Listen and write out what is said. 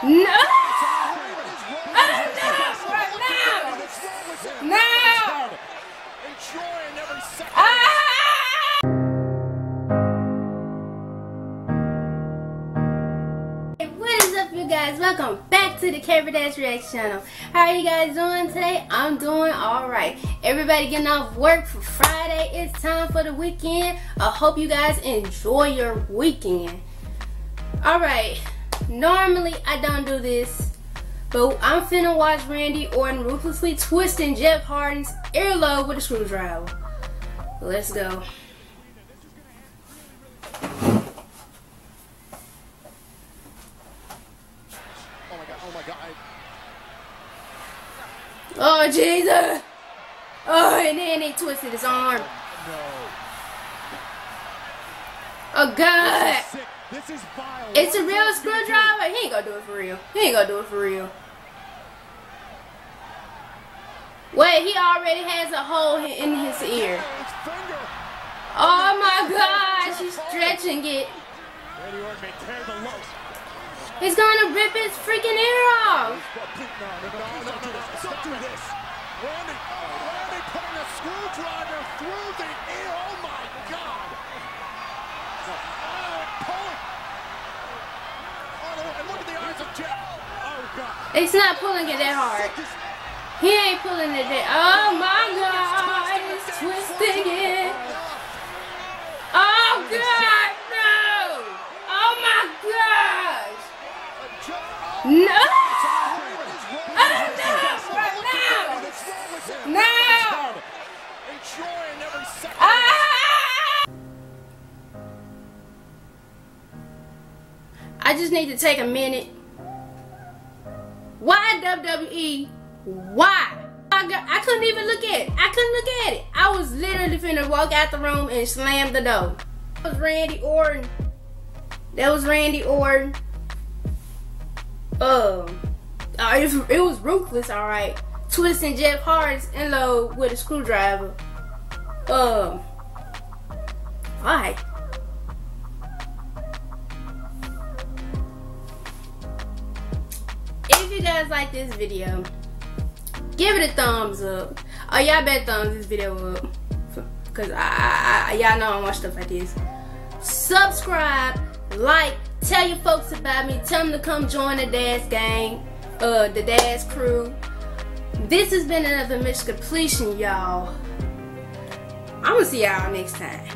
No! No! What is up, you guys? Welcome back to the Dash Reaction channel. How are you guys doing today? I'm doing alright. Everybody getting off work for Friday. It's time for the weekend. I hope you guys enjoy your weekend. Alright, normally I don't do this, but I'm finna watch Randy Orton ruthlessly twisting Jeff Hardy's earlobe with a screwdriver. Let's go. Oh my God. Oh Jesus! Oh, and then he twisted his arm. No. Oh God! This is vile. It's a real screwdriver. He ain't gonna do it for real. He ain't gonna do it for real. Wait, he already has a hole in his ear. Oh my gosh, he's stretching it. He's gonna rip his freaking ear off. No, don't do this. Randy putting a screwdriver through the ear. Oh my God. Pulling. Oh, and look at the eyes of Jeff. Oh God. It's not pulling it that hard. He ain't pulling it that. Oh my God, he's twisting it. Oh God, no. Oh my gosh. No. Oh no. No. Enjoying every second. I just need to take a minute. Why WWE? Why? I couldn't even look at it. I couldn't look at it. I was literally finna walk out the room and slam the door. That was Randy Orton. That was Randy Orton. It was ruthless, alright. Twisting Jeff Hardy's earlobe with a screwdriver. Why? If you guys like this video, give it a thumbs up. Oh, y'all better thumbs this video up, cause y'all know I watch stuff like this. Subscribe, like, tell your folks about me. Tell them to come join the Dash gang, the Dash crew. This has been another mission completion, y'all. I'm gonna see y'all next time.